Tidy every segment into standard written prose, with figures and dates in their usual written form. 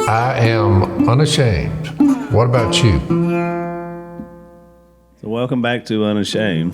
I am unashamed. What about you? So welcome back to Unashamed.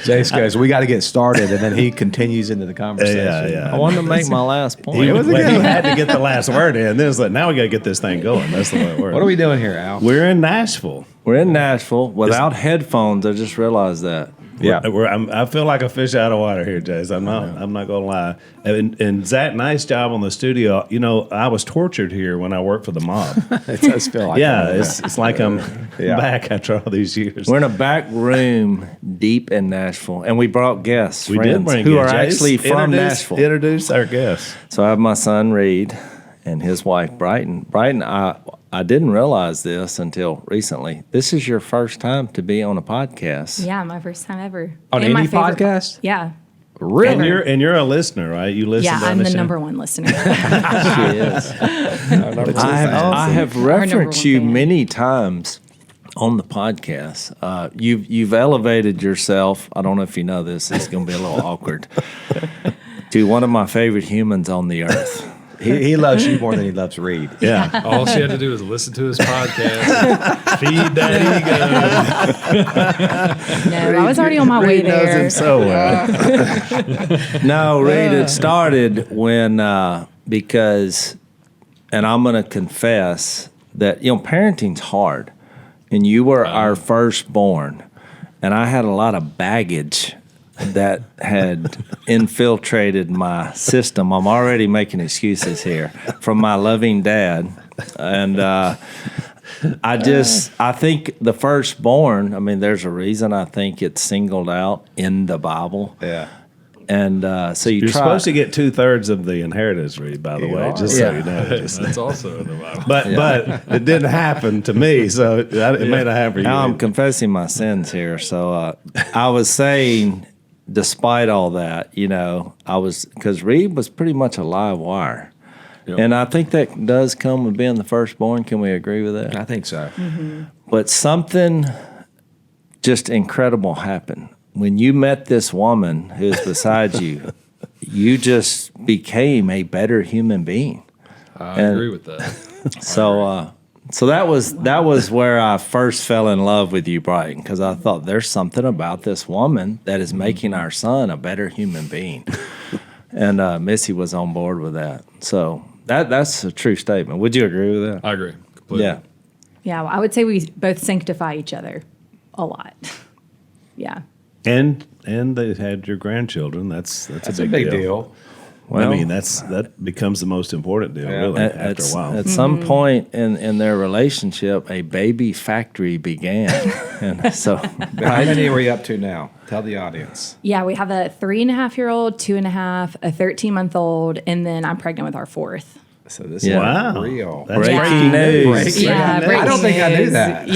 Jase goes, we got to get started, and then he continues into the conversation. Yeah. I wanted to make my last point. He had to get the last word in. Then it's like, now we got to get this thing going. That's the way it works. What are we doing here, Al? We're in Nashville. We're in Nashville without headphones. I just realized that. Yeah. I feel like a fish out of water here, Jase. I'm not gonna lie. And Zach, nice job on the studio. You know, I was tortured here when I worked for the mob. It does feel like that. It's like I'm back after all these years. We're in a back room deep in Nashville, and we brought guests, We friends, did bring who guests. are Jase, actually from Nashville. Introduce our guests. So I have my son Reed and his wife Brighton. Brighton, I didn't realize this until recently. This is your first time to be on a podcast. Yeah, my first time ever. On And my any favorite podcast? Yeah. Really? And you're a listener, right? You listen Yeah, to I'm the Unashamed? number one listener. She is. I have referenced you fan. many times on the podcast. You've elevated yourself. I don't know if you know this. It's going to be a little awkward. To one of my favorite humans on the earth. He loves you more than he loves Reed. Yeah. All she had to do was listen to his podcast, feed that ego. No, I was already on my way Reed knows there. him so well. No, Reed, it started when, because, and I'm going to confess that, parenting's hard. And you were our firstborn. And I had a lot of baggage that had infiltrated my system. I'm already making excuses here from my loving dad. And I think the firstborn, there's a reason I think it's singled out in the Bible. Yeah. And so You're supposed to get 2/3 of the inheritance, Reed, by the way, just so you know. That's also in the Bible. But it didn't happen to me, so it may not happen for you. Now I'm confessing my sins here. So I was saying, despite all that, because Reed was pretty much a live wire. Yep. And I think that does come with being the firstborn. Can we agree with that? I think so. Mm-hmm. But something just incredible happened. When you met this woman who's beside you, you just became a better human being. I agree with that. So that was where I first fell in love with you, Brighton, because I thought there's something about this woman that is making our son a better human being. And Missy was on board with that. So that's a true statement. Would you agree with that? I agree completely. Yeah. Yeah, well, I would say we both sanctify each other a lot. Yeah. And they had your grandchildren. That's That's a big deal. Well, that becomes the most important deal, really, after a while. At some point in their relationship, a baby factory began. And so How many are we up to now? Tell the audience. Yeah, we have a 3.5-year-old, 2.5, a 13-month-old, and then I'm pregnant with our fourth. So this Yeah. Wow. is real. That's breaking news. Yeah, news. I don't think I knew news. that.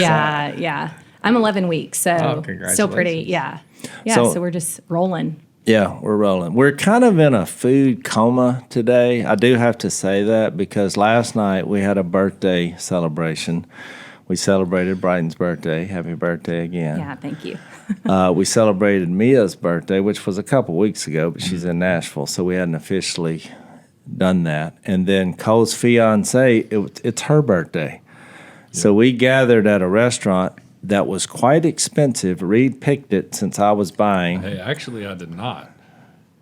Yeah. I'm 11 weeks, so congratulations. still pretty. Yeah. So- So we're just rolling. Yeah, we're rolling. We're kind of in a food coma today. I do have to say that because last night we had a birthday celebration. We celebrated Brighton's birthday. Happy birthday again. Yeah, thank you. We celebrated Mia's birthday, which was a couple weeks ago, but she's in Nashville, so we hadn't officially done that. And then Cole's fiance, it's her birthday. So we gathered at a restaurant that was quite expensive. Reed picked it since I was buying. Hey, actually, I did not.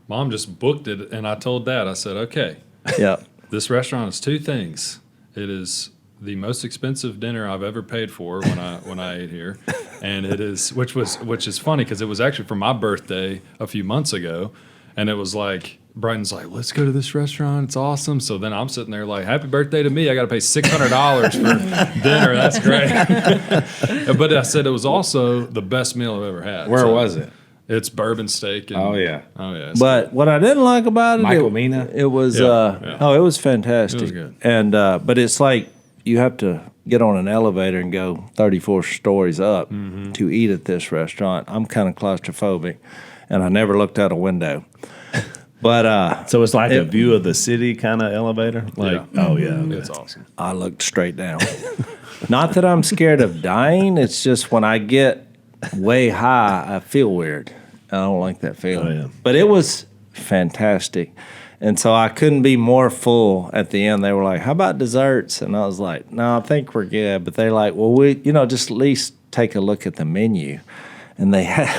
Mom just booked it, and I told Dad, I said, okay, Yep. this restaurant is two things. It is the most expensive dinner I've ever paid for when I ate here, and it is which is funny because it was actually for my birthday a few months ago, and it was like Brighton's like, let's go to this restaurant. It's awesome. So then I'm sitting there like, happy birthday to me. I got to pay $600 for dinner. That's great. But I said it was also the best meal I've ever had. Where was it? It's bourbon steak. And, Oh, yeah. Oh, yeah. But what I didn't like about it, Michael Mina? it was, Yeah. oh, it was fantastic. It was good. And, but it's like you have to get on an elevator and go 34 stories up to eat at this restaurant. I'm kind of claustrophobic, and I never looked out a window. But So it's like a view of the city kind of elevator? Like, oh, yeah. Okay. It's awesome. I looked straight down. Not that I'm scared of dying. It's just when I get way high, I feel weird. I don't like that feeling. Oh, yeah. But it was fantastic. And so I couldn't be more full at the end. They were like, how about desserts? And I was like, no, I think we're good. But they're like, well, just at least take a look at the menu. And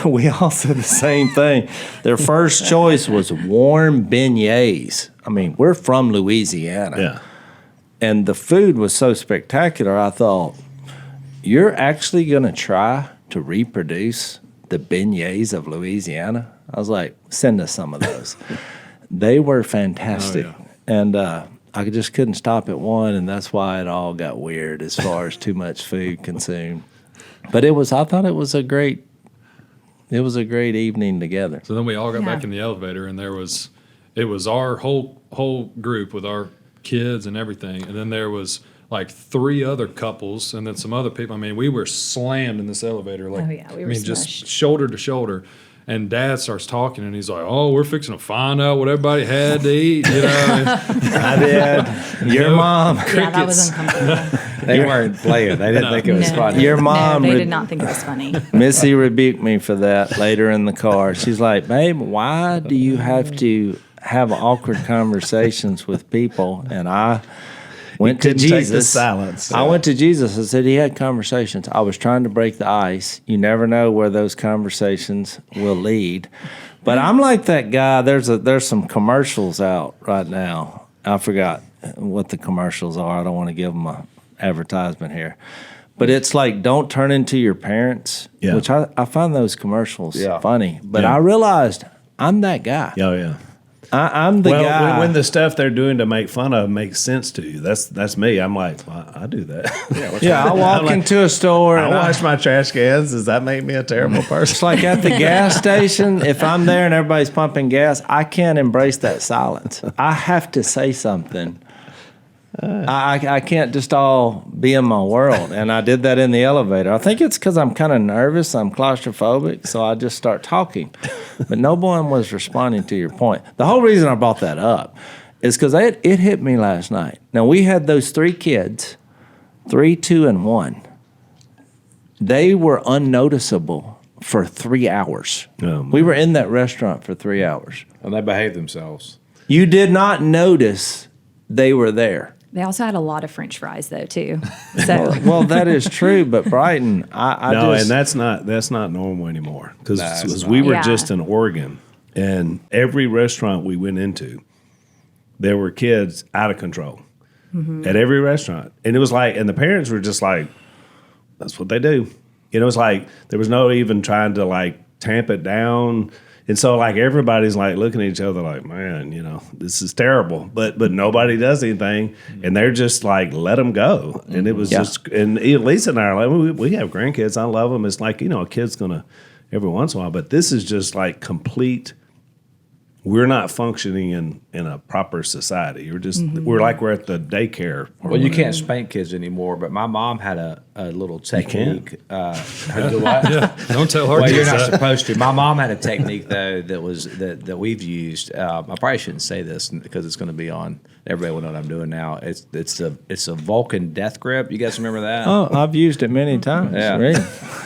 we all said the same thing. Their first choice was warm beignets. I mean, we're from Louisiana. Yeah. And the food was so spectacular, I thought, you're actually going to try to reproduce the beignets of Louisiana? I was like, send us some of those. They were fantastic. Oh, And I just couldn't stop at one, and that's why it all got weird as far as too much food consumed. But I thought it was a great evening together. So then we all got back in the elevator, and it was our whole group with our kids and everything, and then there was like 3 other couples, and then some other people. I mean, we were slammed in this elevator, like We were just smushed. shoulder to shoulder. And Dad starts talking, and he's like, "Oh, we're fixing to find out what everybody had to eat." You know, I did. Your mom. Yeah, that was uncomfortable. They weren't playing. They didn't think it was funny. Your mom. No, they did not think it was funny. Missy rebuked me for that later in the car. She's like, babe, why do you have to have awkward conversations with people? And I went to couldn't take the Jesus. silence. I went to Jesus and said he had conversations. I was trying to break the ice. You never know where those conversations will lead. But I'm like that guy. There's some commercials out right now. I forgot what the commercials are. I don't want to give them a advertisement here. But it's like, don't turn into your parents, which I find those commercials funny. But I realized I'm that guy. Oh, yeah. I'm the guy. When the stuff they're doing to make fun of makes sense to you, that's me. I'm like, well, I do that. I walk into a store I and wash my trash cans. Does that make me a terrible person? it's like at the gas station, if I'm there and everybody's pumping gas, I can't embrace that silence. I have to say something. I can't just all be in my world. And I did that in the elevator. I think it's because I'm kind of nervous. I'm claustrophobic, so I just start talking. But no one was responding to your point. The whole reason I brought that up is because it hit me last night. Now, we had those 3 kids, 3, 2, and 1. They were unnoticeable for 3 hours. Oh, we were in that restaurant for 3 hours. And they behaved themselves. You did not notice they were there. They also had a lot of French fries, though, too. So Well, that is true, but Brighton, I No, just... and that's not normal anymore because it's we were Yeah. just in Oregon, and every restaurant we went into, there were kids out of control at every restaurant, and it was like, and the parents were just like, "That's what they do." You know, it's like there was no even trying to like tamp it down. And so, like, everybody's like looking at each other like, man, you know, this is terrible. But nobody does anything, and they're just like, let them go. And it was just, and Lisa and I are like, we have grandkids. I love them. It's like, you know, a kid's gonna every once in a while. But this is just like complete. We're not functioning in a proper society. We're at the daycare. Well, you can't spank kids anymore, but my mom had a little technique. don't tell her. Well, kids you're not that. supposed to. My mom had a technique though that we've used. I probably shouldn't say this because it's going to be on. Everybody will know what I'm doing now. It's a Vulcan death grip. You guys remember that? Oh, I've used it many times. Yeah. Really.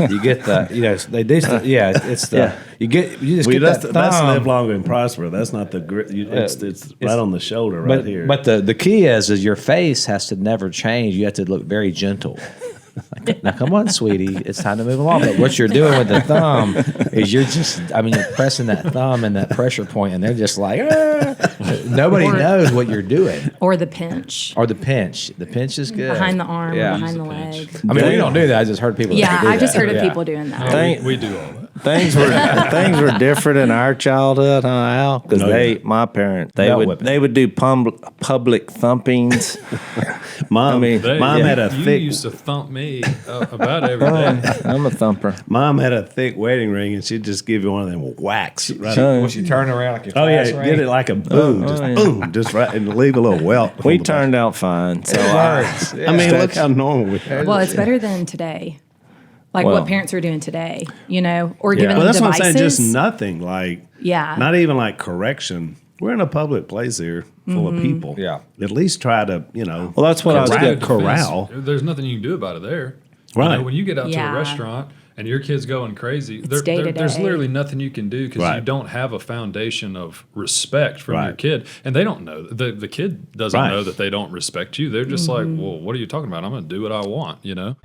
You get they do. It's the you just get that that's thumb. live long and prosper. That's not the grip. It's right on the shoulder right here. But the key is your face has to never change. You have to look very gentle. Now, come on, sweetie, it's time to move along. But what you're doing with the thumb is you're pressing that thumb and that pressure point, and they're just like, ah. Nobody knows what you're doing. or the pinch. Or the pinch. The pinch is good. Behind the arm Yeah. or behind the leg. I mean, we don't do that. I just heard people. Yeah, that do I just that. heard of Yeah. people doing that. Thank- We do all that. Things were different in our childhood, huh, Al? Because my parents, Belt whipping. they would do public thumpings. Mom, Mom had a you thick. used to thump me about every day. I'm a thumper. Mom had a thick wedding ring, and she'd just give you one of them whacks. Right? When she turned around like your Oh yeah, class ring. get it like a boom, boom, just right, and leave a little welt. on We the turned out fine. So Words. back. I mean, look how normal we are. Well, it's better than today. Like Well- what parents are doing today, you know, or giving Well, them that's what I'm devices. saying. Just nothing like, Yeah. not even like correction. We're in a public place here, full of people. Yeah. At least try to, you know. Well, that's what I was corral- getting. corral. There's nothing you can do about it there. Right. You know, when you get out to Yeah. a restaurant and your kid's going crazy, day to there's day. literally nothing you can do because Right. you don't have a foundation of respect from your Right. kid. And they don't know. The kid doesn't Right. know that they don't respect you. They're just Mm-hmm. like, well, what are you talking about? I'm going to do what I want, you know?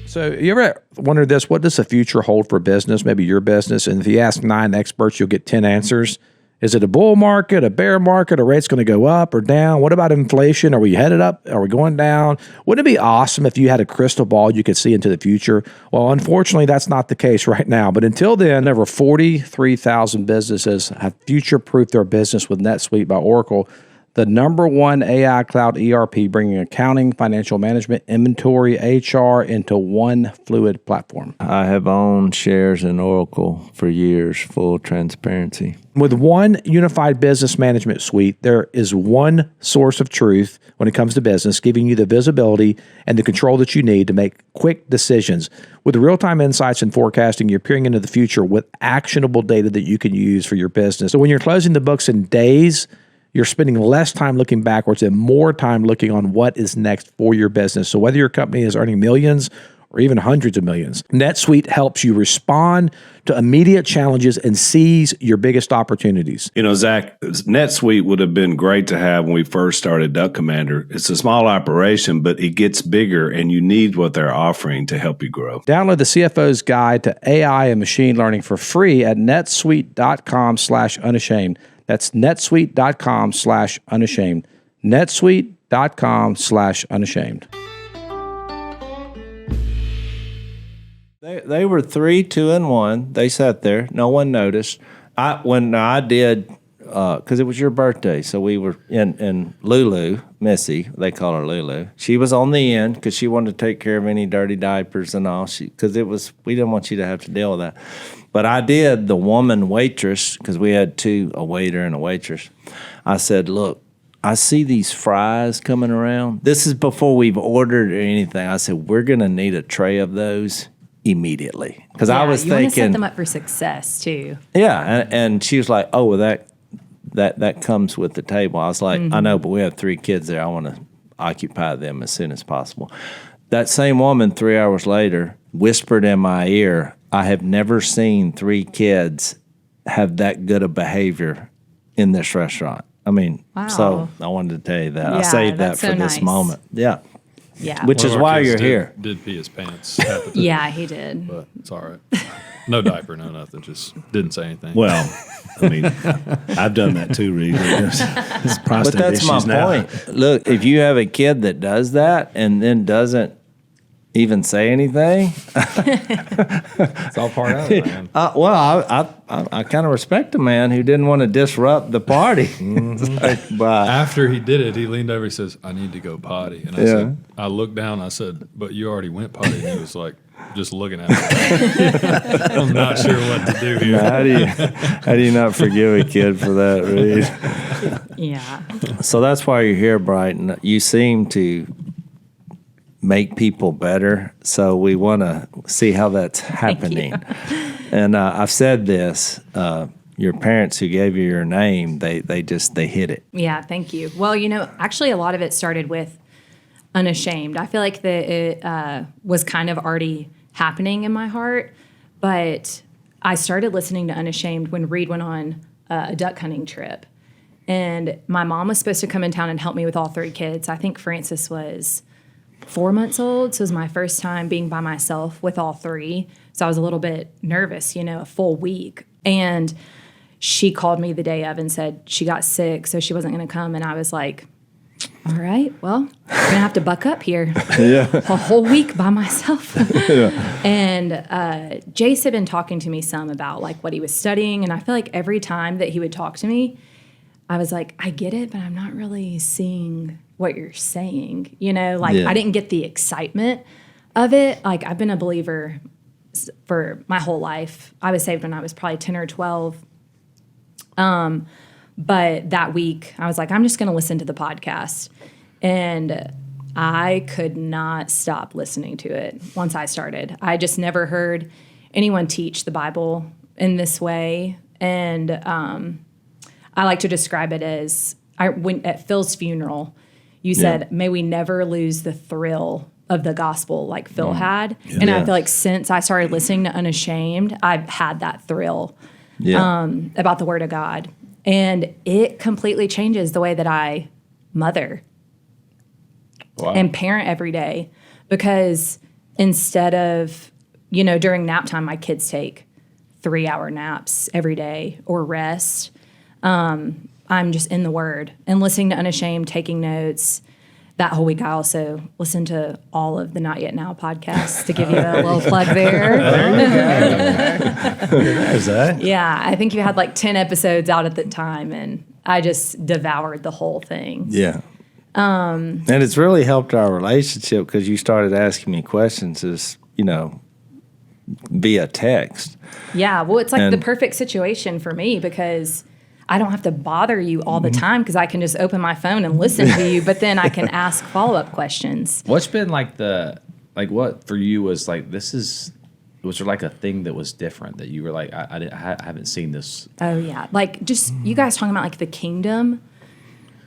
So you ever wonder this? What does the future hold for business? Maybe your business. And if you ask 9 experts, you'll get 10 answers. Is it a bull market, a bear market? Are rates going to go up or down? What about inflation? Are we headed up? Are we going down? Wouldn't it be awesome if you had a crystal ball you could see into the future? Well, unfortunately, that's not the case right now. But until then, over 43,000 businesses have future-proofed their business with NetSuite by Oracle, the #1 AI cloud ERP, bringing accounting, financial management, inventory, HR into one fluid platform. I have owned shares in Oracle for years, full transparency. With one unified business management suite, there is one source of truth when it comes to business, giving you the visibility and the control that you need to make quick decisions. With real-time insights and forecasting, you're peering into the future with actionable data that you can use for your business. So when you're closing the books in days, you're spending less time looking backwards and more time looking on what is next for your business. So whether your company is earning millions or even hundreds of millions, NetSuite helps you respond to immediate challenges and seize your biggest opportunities. You know, Zach, NetSuite would have been great to have when we first started Duck Commander. It's a small operation, but it gets bigger, and you need what they're offering to help you grow. Download the CFO's Guide to AI and Machine Learning for free at netsuite.com/unashamed. That's netsuite.com/unashamed. netsuite.com/unashamed. They were 3, 2, and 1. They sat there. No one noticed. When I did, because it was your birthday, so we were in Lulu, Missy, they call her Lulu. She was on the end because she wanted to take care of any dirty diapers and all. Because we didn't want you to have to deal with that. But I did the woman waitress, because we had a waiter and a waitress. I said, look, I see these fries coming around. This is before we've ordered or anything. I said, we're going to need a tray of those immediately. Because I was you want to set thinking, them up for success too. yeah. And she was like, oh, well, that comes with the table. I was like, I know, but we have 3 kids there. I want to occupy them as soon as possible. That same woman, 3 hours later, whispered in my ear, I have never seen 3 kids have that good of behavior in this restaurant. I mean, Wow. so I wanted to tell you that. I Yeah, saved that that's for so this nice. moment. Yeah. Yeah. Which One is of our why kids you're here. Did pee his pants. half the time, Yeah, he did. But it's all right. No diaper, no nothing. Just didn't say anything. Well, I mean, I've done that too, Reed. It's But prostate that's my issues now. point. Look, if you have a kid that does that and then doesn't even say anything, It's all part of it, man. I kind of respect a man who didn't want to disrupt the party. It's like, bye. After he did it, he leaned over. He says, "I need to go potty." And I said, I looked down. I said, "But you already went potty." And he was like, just looking at me. I'm not sure what to do here. How do you not forgive a kid for that, Reed? Yeah. So that's why you're here, Brighton. You seem to make people better. So we want to see how that's happening. And I've said this. Your parents who gave you your name, they hit it. Yeah, thank you. Well, actually a lot of it started with Unashamed. I feel like that it was kind of already happening in my heart, but I started listening to Unashamed when Reed went on a duck hunting trip. And my mom was supposed to come in town and help me with all 3 kids. I think Francis was 4 months old, so it was my first time being by myself with all 3. So I was a little bit nervous, a full week. And she called me the day of and said she got sick, so she wasn't going to come. And I was like, all right, well, I'm going to have to buck up here. A whole week by myself. And Jase had been talking to me some about like what he was studying. And I feel like every time that he would talk to me, I was like, I get it, but I'm not really seeing what you're saying. I didn't get the excitement of it. Like, I've been a believer for my whole life. I was saved when I was probably 10 or 12. But that week, I was like, I'm just going to listen to the podcast. And I could not stop listening to it once I started. I just never heard anyone teach the Bible in this way. And I like to describe it as, I went at Phil's funeral, you said, may we never lose the thrill of the gospel like Phil had. And I feel like since I started listening to Unashamed, I've had that thrill about the Word of God. And it completely changes the way that I mother and parent every day, because instead of, during nap time, my kids take 3-hour naps every day or rest. I'm just in the Word and listening to Unashamed, taking notes. That whole week, I also listened to all of the Not Yet Now podcasts to give you a little plug there. There's that. Yeah, I think you had like 10 episodes out at the time, and I just devoured the whole thing. Yeah. And it's really helped our relationship because you started asking me questions via text. Yeah, well, it's like And- the perfect situation for me because I don't have to bother you all the time because I can just open my phone and listen to you, but then I can ask follow-up questions. What's been what for you was like, was there like a thing that was different that you were like, I haven't seen this? Oh, yeah. Like just you guys talking about like the kingdom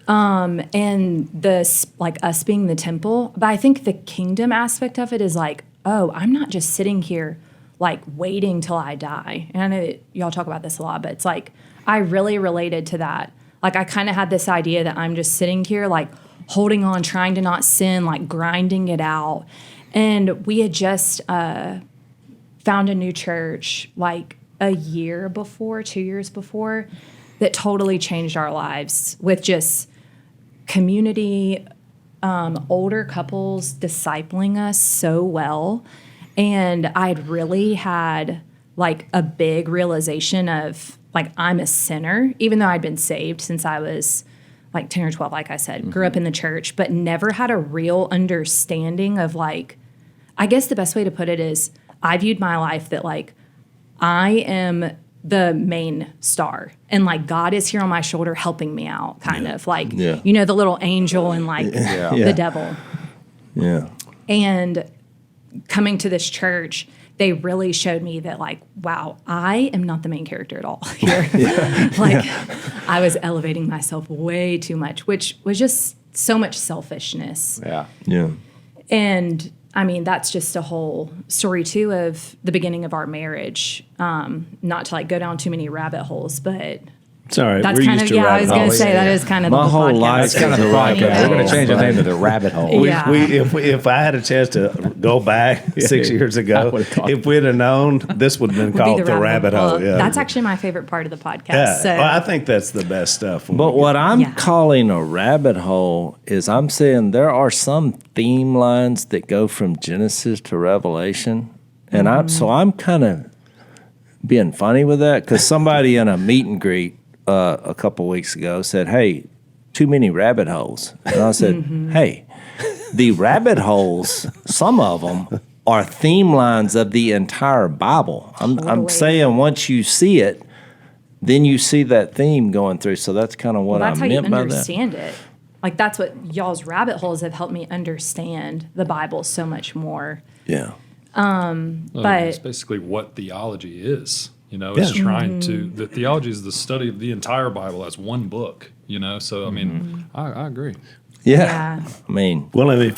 and like us being the temple. But I think the kingdom aspect of it is like, oh, I'm not just sitting here like waiting till I die. And I know that y'all talk about this a lot, but it's like, I really related to that. Like I kind of had this idea that I'm just sitting here like holding on, trying to not sin, like grinding it out. And we had just found a new church like a year before, 2 years before, that totally changed our lives with just community, older couples discipling us so well. And I'd really had like a big realization of like, I'm a sinner, even though I'd been saved since I was like 10 or 12, like I said, grew up in the church, but never had a real understanding of like, I guess the best way to put it is I viewed my life that like, I am the main star and like God is here on my shoulder helping me out, kind of like, the little angel and like the devil. Yeah. And coming to this church, they really showed me that like, wow, I am not the main character at all here. Like I was elevating myself way too much, which was just so much selfishness. Yeah. Yeah. And I mean, that's just a whole story too of the beginning of our marriage. Not to like go down too many rabbit holes, but It's all right. that's We're kind used of, to I was rabbit going to holes. say that is kind of My the whole podcast. life That's kind of the is a rabbit podcast. We're going hole. to change the name to the rabbit hole. Yeah. If I had a chance to go back 6 years ago, if we'd have known, this would have been Would be called the rabbit hole. Well, Yeah. that's actually my favorite part of the podcast. Yeah. So Well, I think that's the best stuff. when But we what I'm Yeah. calling a rabbit hole is I'm saying there are some theme lines that go from Genesis to Revelation. And I'm kind of being funny with that because somebody in a meet and greet a couple weeks ago said, "Hey, too many rabbit holes." And I said, "Hey, the rabbit holes, some of them are theme lines of the entire Bible. I'm Totally. saying once you see it, then you see that theme going through. So that's kind of what that's I how you meant by that. understand it. Like that's what y'all's rabbit holes have helped me understand the Bible so much more. Yeah. But- it's basically what theology is. It's trying to. The theology is the study of the entire Bible as one book. So I mean, I agree. Yeah. Yeah. I mean, Well, and if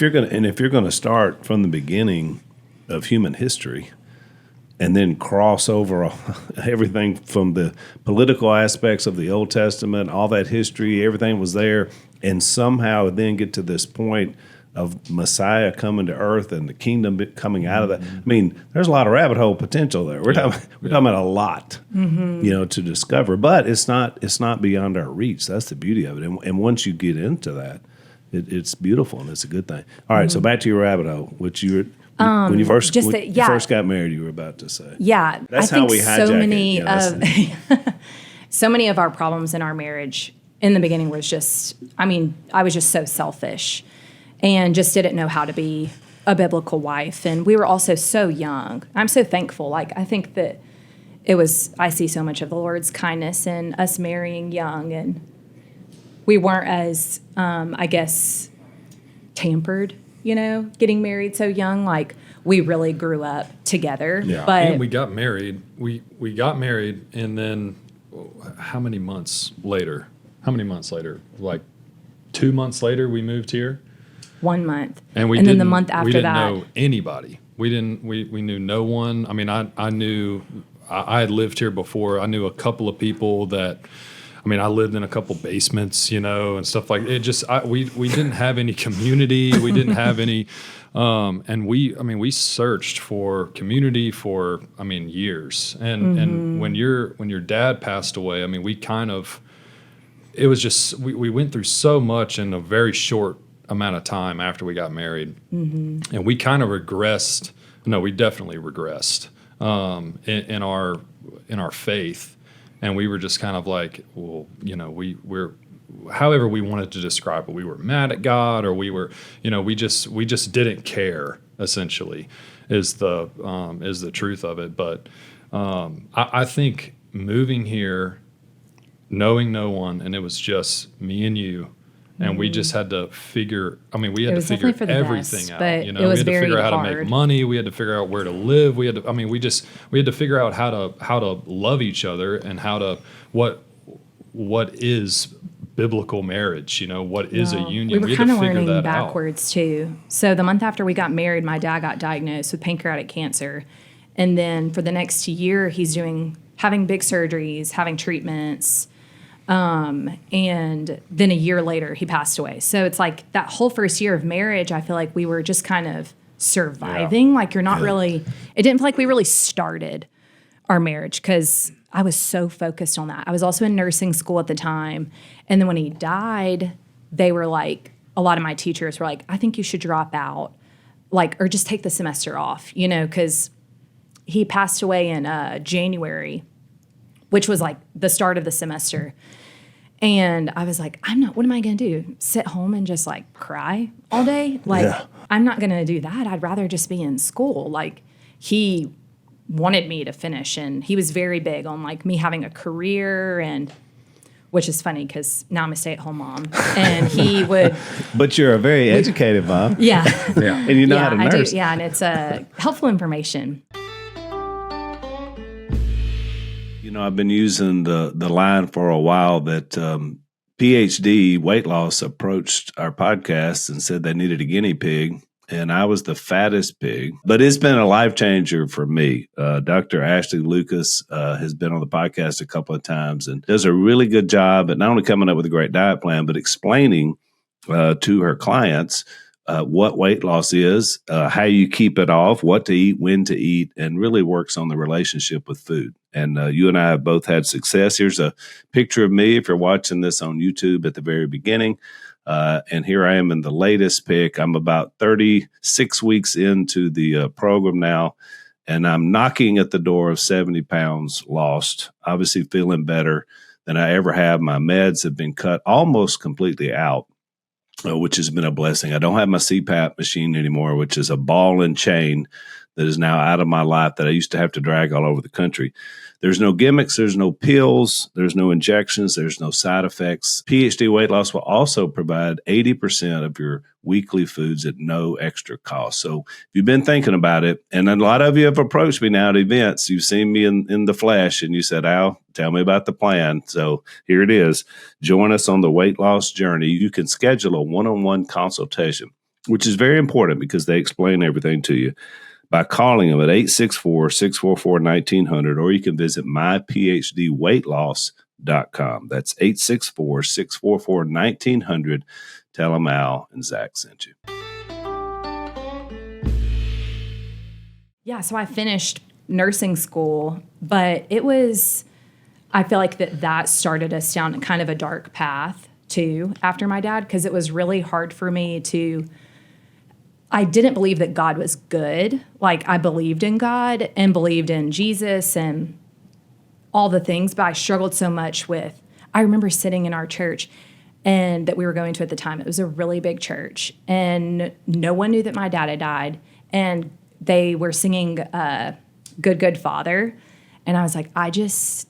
you're gonna start from the beginning of human history, and then cross over everything from the political aspects of the Old Testament, all that history, everything was there, and somehow then get to this point of Messiah coming to earth and the kingdom coming out of that. I mean, there's a lot of rabbit hole potential there. We're talking about a lot, to discover, but it's not beyond our reach. That's the beauty of it. And once you get into that, it's beautiful and it's a good thing. All right, so back to your rabbit hole, which you were when you first just when that- you yeah. first got married, you were about to say. Yeah, That's I how think we hijack so it. many Yeah, of so many of our problems in our marriage in the beginning was just, I was just so selfish and just didn't know how to be a biblical wife. And we were also so young. I'm so thankful. Like, I think that I see so much of the Lord's kindness in us marrying young, and we weren't as, I guess, tampered, getting married so young. Like, we really grew up together. Yeah. But And we got married. We got married, and then how many months later? Like 2 months later, we moved here. 1 month. And we then didn't, the month we after didn't that, know anybody. We knew no one. I mean, I knew, I had lived here before. I knew a couple of people that, I mean, I lived in a couple basements, and stuff like it. Just we didn't have any community. We didn't have any, and we searched for community for years. And when your dad passed away, I mean, it was just we went through so much in a very short amount of time after we got married, and we kind of regressed. No, we definitely regressed in our faith. And we were just kind of like, well, we're however we wanted to describe it. We were mad at God, or we were, we just didn't care. Essentially, is the truth of it. But I think moving here, knowing no one, and it was just me and you. And we just had to figure. I mean, we had to figure everything out. But we it was had to very figure out how to hard. make money. We had to figure out where to live. We had to figure out how to love each other and what is biblical marriage. What is a union? We were had kind to of figure learning that backwards too. So the month after we got married, my dad got diagnosed with pancreatic cancer, and then for the next year, he's having big surgeries, having treatments. And then a year later, he passed away. So it's like that whole first year of marriage, I feel like we were just kind of surviving. Like you're not really, it didn't feel like we really started our marriage because I was so focused on that. I was also in nursing school at the time. And then when he died, they were like, a lot of my teachers were like, I think you should drop out, or just take the semester off, because he passed away in January, which was like the start of the semester. And I was like, what am I going to do? Sit home and just cry all day? I'm not going to do that. I'd rather just be in school. He wanted me to finish, and he was very big on me having a career, and which is funny because now I'm a stay-at-home mom. And he would. But you're a very educated mom. Yeah. And you know how to nurse. Yeah, and it's helpful information. I've been using the line for a while that PhD weight loss approached our podcast and said they needed a guinea pig, and I was the fattest pig. But it's been a life changer for me. Dr. Ashley Lucas has been on the podcast a couple of times and does a really good job at not only coming up with a great diet plan, but explaining to her clients what weight loss is, how you keep it off, what to eat, when to eat, and really works on the relationship with food. And you and I have both had success. Here's a picture of me if you're watching this on YouTube at the very beginning. And here I am in the latest pic. I'm about 36 weeks into the program now, and I'm knocking at the door of 70 pounds lost, obviously feeling better than I ever have. My meds have been cut almost completely out, which has been a blessing. I don't have my CPAP machine anymore, which is a ball and chain that is now out of my life that I used to have to drag all over the country. There's no gimmicks. There's no pills. There's no injections. There's no side effects. PhD Weight Loss will also provide 80% of your weekly foods at no extra cost. So if you've been thinking about it, and a lot of you have approached me now at events, you've seen me in the flesh, and you said, Al, tell me about the plan. So here it is. Join us on the weight loss journey. You can schedule a one-on-one consultation, which is very important because they explain everything to you, by calling them at 864-644-1900, or you can visit myphdweightloss.com. That's 864-644-1900. Tell them Al and Zach sent you. Yeah, so I finished nursing school, but I feel like that started us down kind of a dark path too after my dad, because it was really hard for me I didn't believe that God was good. I believed in God and believed in Jesus and all the things, but I struggled so much I remember sitting in our church and that we were going to at the time. It was a really big church, and no one knew that my dad had died, and they were singing Good, Good Father, and I was like, I just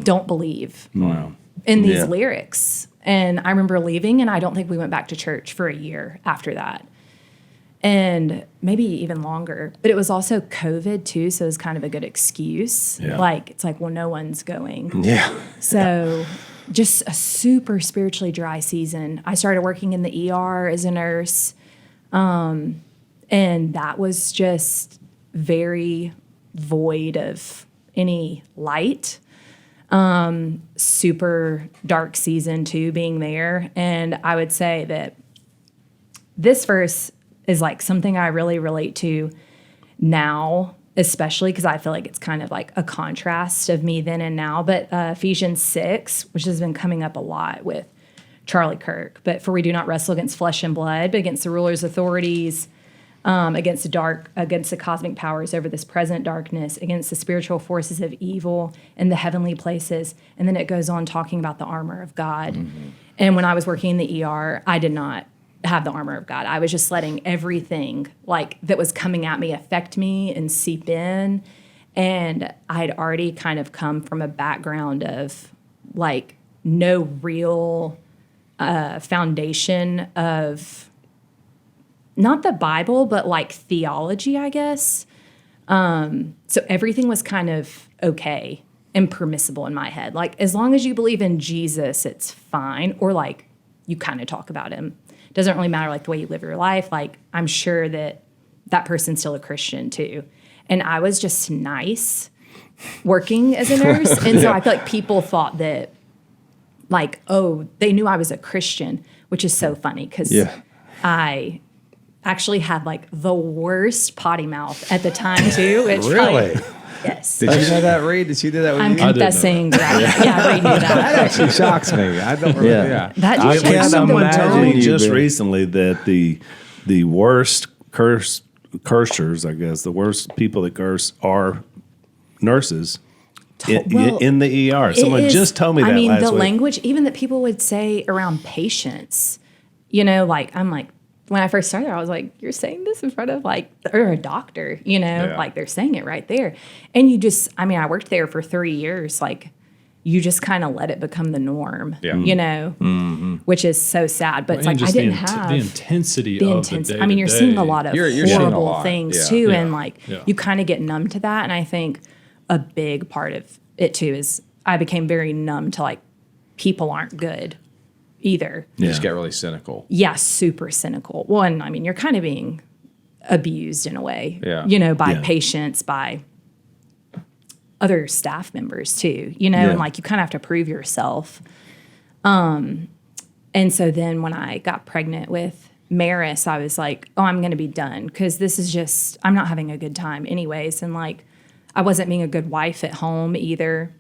don't believe in these lyrics. And I remember leaving, and I don't think we went back to church for a year after that. And maybe even longer. But it was also COVID too, so it was kind of a good excuse. Yeah. It's well, no one's going. Yeah. So just a super spiritually dry season. I started working in the ER as a nurse, And that was just very void of any light. Super dark season too, being there. And I would say that this verse is like something I really relate to now, especially because I feel like it's kind of like a contrast of me then and now. But Ephesians 6, which has been coming up a lot with Charlie Kirk. But for we do not wrestle against flesh and blood, but against the rulers, authorities, against the cosmic powers over this present darkness, against the spiritual forces of evil in the heavenly places. And then it goes on talking about the armor of God. Mm-hmm. And when I was working in the ER, I did not have the armor of God. I was just letting everything like that was coming at me affect me and seep in. And I had already kind of come from a background of like no real foundation of not the Bible, but like theology, I guess. So everything was kind of okay and permissible in my head. Like, as long as you believe in Jesus, it's fine. Or like, you kind of talk about him. It doesn't really matter like the way you live your life. Like, I'm sure that that person's still a Christian too. And I was just nice working as a nurse. And so I feel like people thought that like, oh, they knew I was a Christian, which is so funny because I actually had like the worst potty mouth at the time too. Which Really? Yes. Did you know that, Reed? Did she do that with I'm you? confessing. Yeah, Reed knew that. That actually shocks me. I don't really. Yeah. That I just had changed someone the tell world. me just been- recently that the worst cursers, I guess, the worst people that curse are nurses Well, in the ER. It Someone is- just told me that I mean, last the week. language, even that people would say around patients, you know, like, I'm like, when I first started, I was like, you're saying this in front of like, or a doctor, you know, Yeah. like they're saying it right there. And you just, I mean, I worked there for 3 years. Like, you just kind of let it become the norm, Yeah. you know, which is so sad. But it's And like, I just didn't have the intensity the of intense. the day. I mean, you're seeing a lot of You're seeing a horrible lot, things yeah. too, Yeah. and like Yeah. you kind of get numb to that. And I think a big part of it too is I became very numb to like people aren't good either. You just get really cynical. Yeah, super cynical. Well, and I mean, you're kind of being abused in a way, Yeah. you know, by Yeah. patients, by other staff members too, you know, Yeah. and like you kind of have to prove yourself. And so then when I got pregnant with Maris, I was like, oh, I'm going to be done because this is just, I'm not having a good time anyways. And like, I wasn't being a good wife at home either.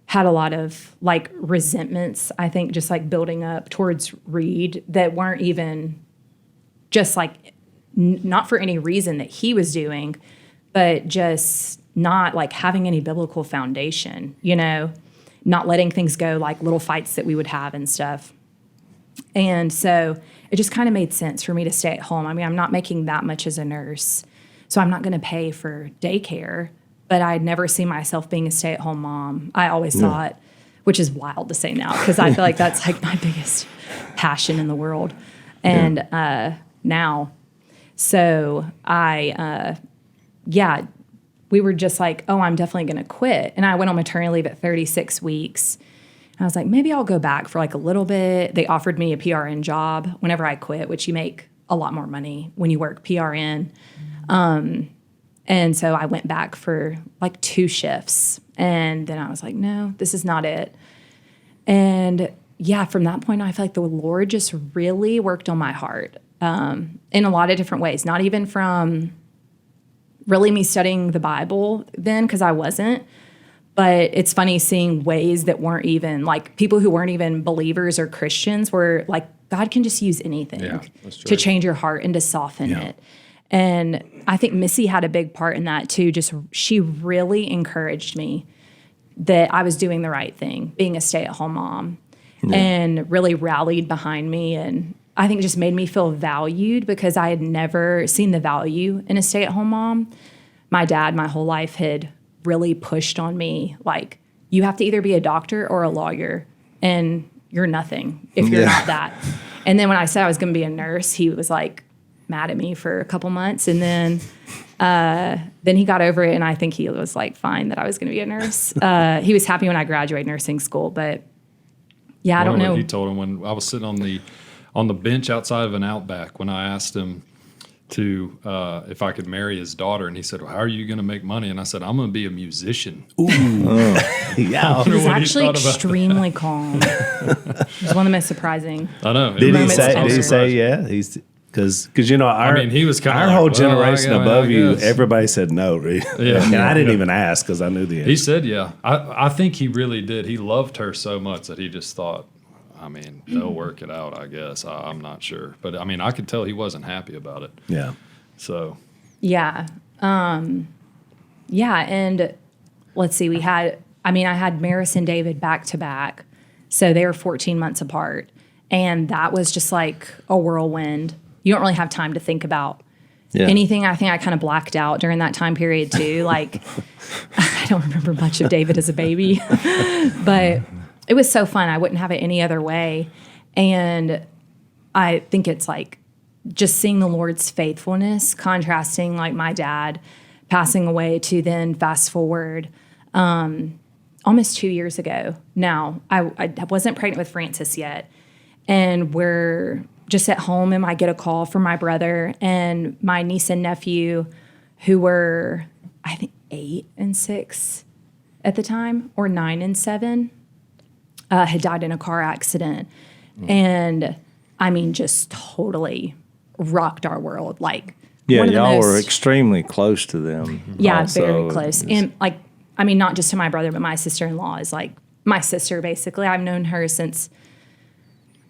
Had a lot of like resentments, I think, just like building up towards Reed that weren't even just like, not for any reason that he was doing, but just not like having any biblical foundation, you know, not letting things go, like little fights that we would have and stuff. And so it just kind of made sense for me to stay at home. I mean, I'm not making that much as a nurse, so I'm not going to pay for daycare, but I'd never seen myself being a stay-at-home mom. I always thought, which is wild to say now, because I feel like that's like my biggest passion in the world. And now, so we were just like, oh, I'm definitely going to quit. And I went on maternity leave at 36 weeks. I was like, maybe I'll go back for like a little bit. They offered me a PRN job whenever I quit, which you make a lot more money when you work PRN. And so I went back for like 2 shifts. And then I was like, no, this is not it. And yeah, from that point, I feel like the Lord just really worked on my heart in a lot of different ways, not even from really me studying the Bible then, because I wasn't. But it's funny seeing ways that weren't even like people who weren't even believers or Christians were like, God can just use anything that's true. to change your heart and to soften it. And I think Missy had a big part in that too. Just she really encouraged me that I was doing the right thing, being a stay-at-home mom, and really rallied behind me. And I think it just made me feel valued because I had never seen the value in a stay-at-home mom. My dad, my whole life, had really pushed on me, like, you have to either be a doctor or a lawyer, and you're nothing if you're not that. And then when I said I was going to be a nurse, he was like mad at me for a couple months. And then he got over it, and I think he was like fine that I was going to be a nurse. He was happy when I graduated nursing school, but yeah, I don't know. He told him when I was sitting on on the bench outside of an Outback when I asked him to if I could marry his daughter, and he said, well, how are you going to make money? And I said, I'm going to be a musician. Yeah. He was what he actually thought about extremely calm. It was one of the most surprising. I know. Did he Moments say? ever. Did he say? Yeah. He's because our. he was kinda our like, whole well, generation I above you. guess. Everybody said no. Reed. Yeah. And I didn't even ask because I knew the answer. He said, yeah. I think he really did. He loved her so much that he just thought, they'll work it out, I guess. I'm not sure. But, I could tell he wasn't happy about it. Yeah. So, Yeah. Yeah. And let's see, I had Maris and David back to back. So they were 14 months apart. And that was just like a whirlwind. You don't really have time to think about anything. I think I kind of blacked out during that time period too. Like, I don't remember much of David as a baby, but it was so fun. I wouldn't have it any other way. And I think it's like just seeing the Lord's faithfulness, contrasting like my dad passing away to then fast forward almost 2 years ago. Now, I wasn't pregnant with Francis yet. And we're just at home, and I get a call from my brother and my niece and nephew, who were, I think, 8 and 6 at the time, or 9 and 7, had died in a car accident. And just totally rocked our world. Like, Yeah, one of the y'all were most- extremely close to them. Yeah, also. very close. And not just to my brother, but my sister-in-law is like my sister, basically. I've known her since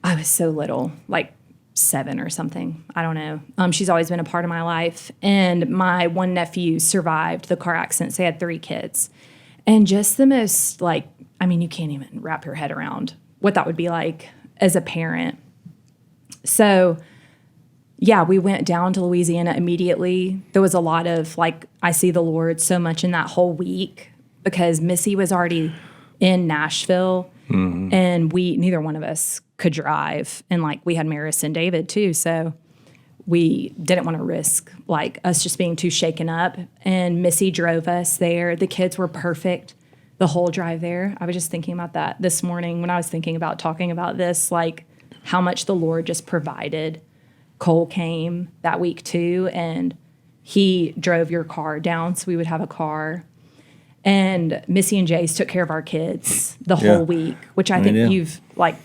I was so little, like 7 or something. I don't know. She's always been a part of my life. And my one nephew survived the car accident. So he had 3 kids. And just the most, you can't even wrap your head around what that would be like as a parent. So, yeah, we went down to Louisiana immediately. There was a lot of, I see the Lord so much in that whole week because Missy was already in Nashville. Mm-hmm. And neither one of us could drive. And we had Maris and David too. So we didn't want to risk us just being too shaken up. And Missy drove us there. The kids were perfect the whole drive there. I was just thinking about that this morning when I was thinking about talking about this, how much the Lord just provided. Cole came that week too, and he drove your car down so we would have a car. And Missy and Jase took care of our kids the whole week, which I think you've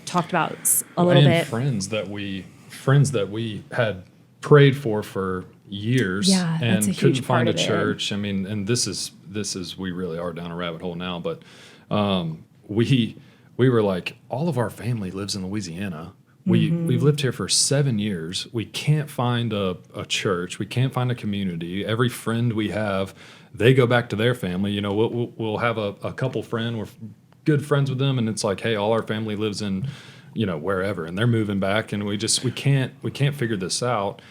talked about a little bit. Friends that we had prayed for years, Yeah, that's a and huge couldn't part find a of it. church. And this is we really are down a rabbit hole now. But we were like, all of our family lives in Louisiana. We've lived here for 7 years. We can't find a church. We can't find a community. Every friend we have, they go back to their family. We'll have a couple friend. We're good friends with them, and it's like, hey, all our family lives in, wherever, and they're moving back, and we can't figure this out.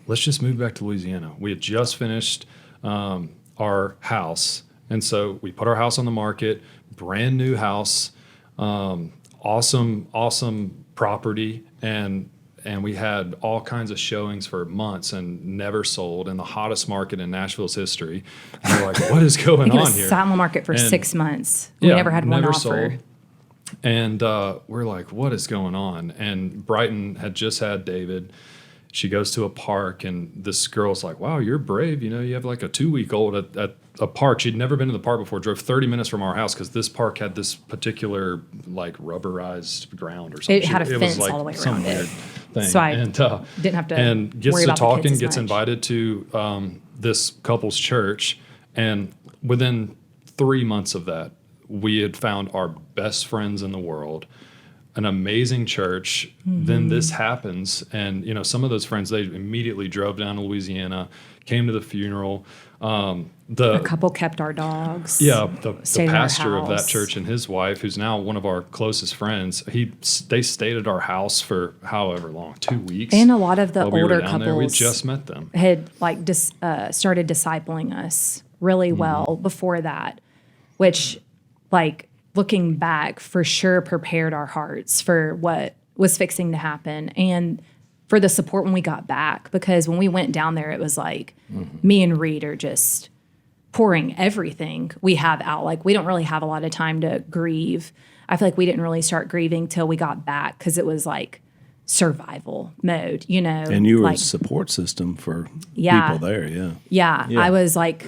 Let's just move back to Louisiana. We had just finished our house, and so we put our house on the market, brand new house, awesome property, and we had all kinds of showings for months and never sold in the hottest market in Nashville's history. And we're like, what is going It on was here? sat on the market for 6 months. We never had one offer. Sold. And we're like, what is going on? And Brighton had just had David. She goes to a park, and this girl's like, wow, you're brave. You have like a 2-week-old at a park. She'd never been to the park before, drove 30 minutes from our house because this park had this particular rubberized ground or something. It had a fence was all the way some around it. weird thing. So I and, didn't have to and gets worry to about the talking, kids as gets much. invited to this couple's church. And within 3 months of that, we had found our best friends in the world, an amazing church. Mm-hmm. Then this happens, and some of those friends, they immediately drove down to Louisiana, came to the funeral. A couple kept our dogs. Yeah, the stayed at our pastor of that house. church and his wife, who's now one of our closest friends, they stayed at our house for however long, 2 weeks. And a lot of the while we were older down there. We couples just met them. had started discipling us really well before that, which looking back for sure prepared our hearts for what was fixing to happen and for the support when we got back. Because when we went down there, it was me and Reed are just pouring everything we have out. We don't really have a lot of time to grieve. I feel like we didn't really start grieving till we got back because it was survival mode, you know. And you were a like, support system for Yeah. people there, yeah. yeah, I was like,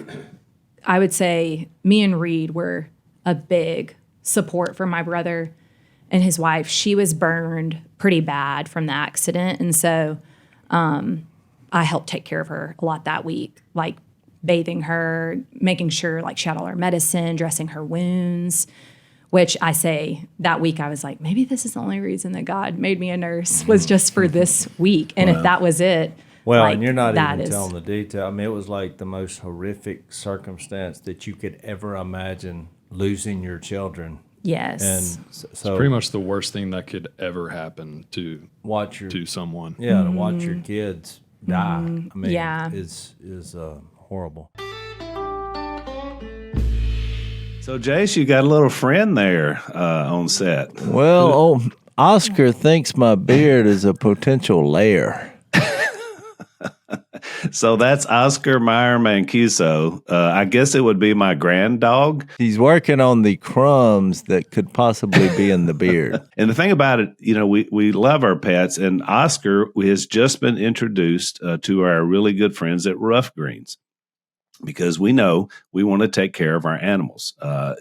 I would say me and Reed were a big support for my brother and his wife. She was burned pretty bad from the accident. And so I helped take care of her a lot that week, like bathing her, making sure like she had all her medicine, dressing her wounds, which I say that week I was like, maybe this is the only reason that God made me a nurse was just for this week. And if that was it, Well, like, and you're not that even is- telling the detail. I mean, it was like the most horrific circumstance that you could ever imagine, losing your children. Yes. And so Pretty much the worst thing that could ever happen to watch your someone. to watch your kids die. I mean, Yeah. is horrible. So, Jase, you got a little friend there on set. Well, Oscar thinks my beard is a potential lair. So that's Oscar Meyer Mancuso. I guess it would be my grand dog. He's working on the crumbs that could possibly be in the beard. And the thing about it, you know, we love our pets, and Oscar has just been introduced to our really good friends at Rough Greens, because we know we want to take care of our animals.